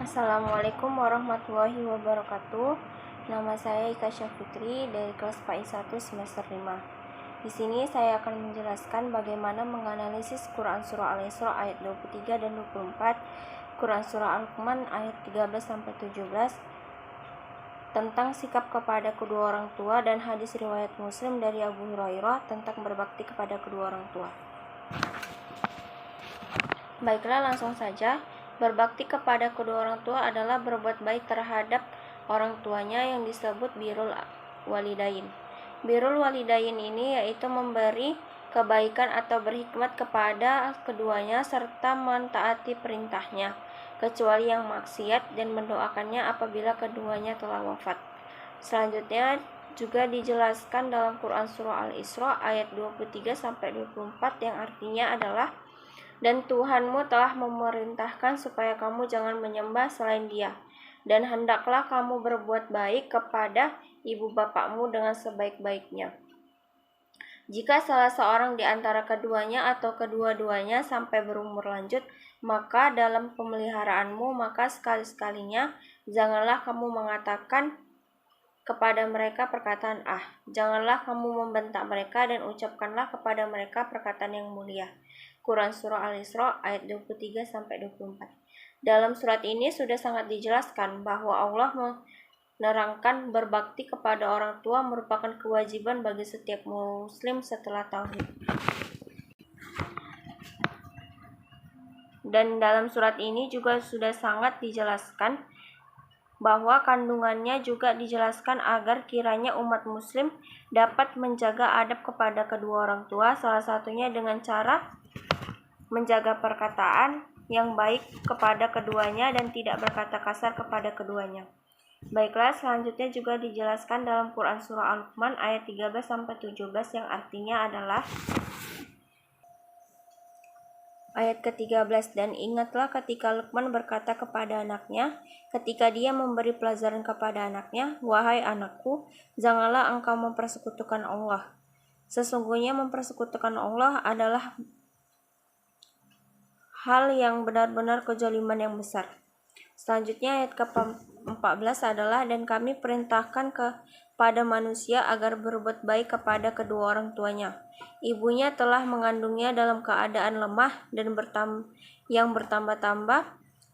Assalamualaikum warahmatullahi wabarakatuh. Nama saya Ika Syafitri dari kelas PAI 1 semester 5. Di sini saya akan menjelaskan bagaimana menganalisis Quran Surah Al-Isra ayat 23 dan 24, Quran Surah Al-Luqman ayat 13 sampai 17, tentang sikap kepada kedua orang tua, dan hadis riwayat Muslim dari Abu Hurairah tentang berbakti kepada kedua orang tua. Baiklah, langsung saja. Berbakti kepada kedua orang tua adalah berbuat baik terhadap orang tuanya yang disebut birrul walidain. Birrul walidain ini yaitu memberi kebaikan atau berhikmat kepada keduanya serta mentaati perintahnya, kecuali yang maksiat, dan mendoakannya apabila keduanya telah wafat. Selanjutnya juga dijelaskan dalam Quran Surah Al-Isra ayat 23 sampai 24 yang artinya adalah, dan Tuhanmu telah memerintahkan supaya kamu jangan menyembah selain Dia, dan hendaklah kamu berbuat baik kepada ibu bapakmu dengan sebaik-baiknya. Jika salah seorang di antara keduanya atau kedua-duanya sampai berumur lanjut, maka dalam pemeliharaanmu, maka sekali-sekalinya janganlah kamu mengatakan kepada mereka perkataan janganlah kamu membentak mereka, dan ucapkanlah kepada mereka perkataan yang mulia. Quran Surah Al-Isra ayat 23 sampai 24. Dalam surat ini sudah sangat dijelaskan bahwa Allah menerangkan berbakti kepada orang tua merupakan kewajiban bagi setiap muslim setelah tauhid. Dan dalam surat ini juga sudah sangat dijelaskan bahwa kandungannya juga dijelaskan agar kiranya umat muslim dapat menjaga adab kepada kedua orang tua, salah satunya dengan cara menjaga perkataan yang baik kepada keduanya dan tidak berkata kasar kepada keduanya. Baiklah, selanjutnya juga dijelaskan dalam Quran Surah Al-Luqman ayat 13 sampai 17 yang artinya adalah ayat ke-13, dan ingatlah ketika Luqman berkata kepada anaknya, ketika dia memberi pelajaran kepada anaknya, wahai anakku, janganlah engkau mempersekutukan Allah. Sesungguhnya mempersekutukan Allah adalah hal yang benar-benar kezaliman yang besar. Selanjutnya ayat ke-14 adalah, dan kami perintahkan kepada manusia agar berbuat baik kepada kedua orang tuanya. Ibunya telah mengandungnya dalam keadaan lemah dan bertambah-tambah,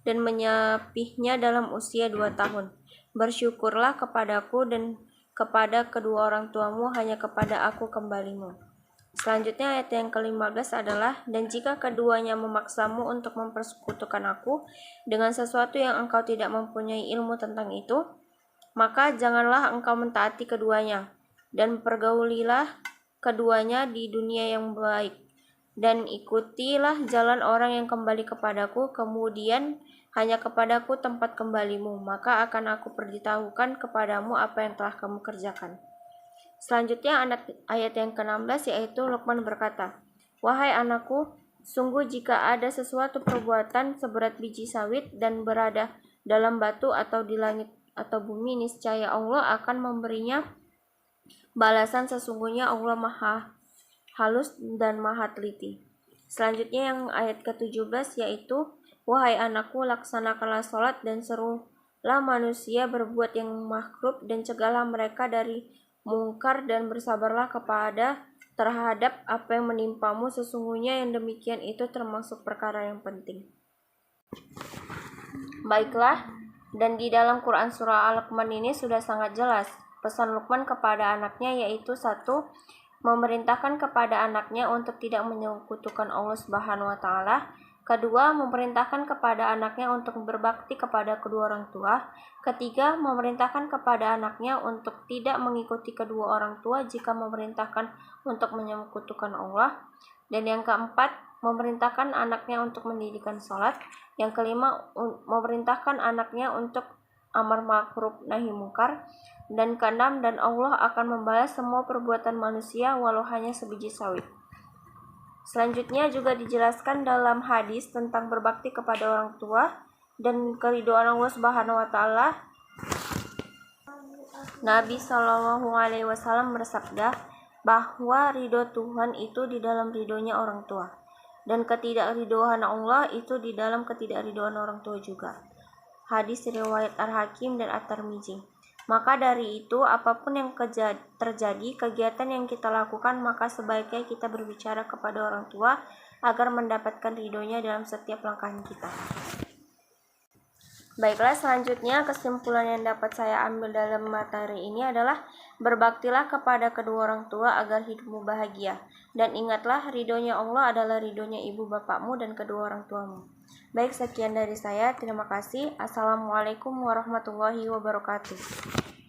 dan menyapihnya dalam usia 2 tahun. Bersyukurlah kepadaku dan kepada kedua orang tuamu, hanya kepada aku kembalimu. Selanjutnya ayat yang ke-15 adalah, dan jika keduanya memaksamu untuk mempersekutukan aku dengan sesuatu yang engkau tidak mempunyai ilmu tentang itu, maka janganlah engkau mentaati keduanya, dan pergaulilah keduanya di dunia yang baik, dan ikutilah jalan orang yang kembali kepadaku, kemudian hanya kepadaku tempat kembalimu, maka akan aku beritahukan kepadamu apa yang telah kamu kerjakan. Selanjutnya ayat yang ke-16 yaitu Luqman berkata, wahai anakku, sungguh jika ada sesuatu perbuatan seberat biji sawit dan berada dalam batu atau di langit atau bumi, niscaya Allah akan memberinya balasan, sesungguhnya Allah Maha halus dan Maha teliti. Selanjutnya yang ayat ke-17 yaitu, wahai anakku, laksanakanlah sholat dan serulah manusia berbuat yang makruf, dan cegahlah mereka dari mungkar, dan bersabarlah terhadap apa yang menimpamu, sesungguhnya yang demikian itu termasuk perkara yang penting. Baiklah, dan di dalam Quran Surah Al-Luqman ini sudah sangat jelas pesan Luqman kepada anaknya, yaitu 1. Memerintahkan kepada anaknya untuk tidak menyekutukan Allah Subhanahu wa Ta'ala. 2. Memerintahkan kepada anaknya untuk berbakti kepada kedua orang tua. 3. Memerintahkan kepada anaknya untuk tidak mengikuti kedua orang tua jika memerintahkan untuk menyekutukan Allah. Dan yang keempat, memerintahkan anaknya untuk mendirikan sholat. Yang kelima, memerintahkan anaknya untuk amar ma'ruf nahi mungkar. Dan keenam, dan Allah akan membalas semua perbuatan manusia walau hanya sebiji sawit. Selanjutnya juga dijelaskan dalam hadis tentang berbakti kepada orang tua dan keridhaan Allah Subhanahu wa Ta'ala. Nabi Shallallahu alaihi wasallam bersabda bahwa ridho Tuhan itu di dalam ridhonya orang tua, dan ketidakridhoan Allah itu di dalam ketidakridhoan orang tua juga. Hadis riwayat Al-Hakim dan At-Tirmizi. Maka dari itu, apapun yang terjadi, kegiatan yang kita lakukan, maka sebaiknya kita berbicara kepada orang tua agar mendapatkan ridhonya dalam setiap langkah kita. Baiklah, selanjutnya kesimpulan yang dapat saya ambil dalam materi ini adalah berbaktilah kepada kedua orang tua agar hidupmu bahagia. Dan ingatlah, ridhonya Allah adalah ridhonya ibu bapakmu dan kedua orang tuamu. Baik, sekian dari saya. Terima kasih. Assalamualaikum warahmatullahi wabarakatuh.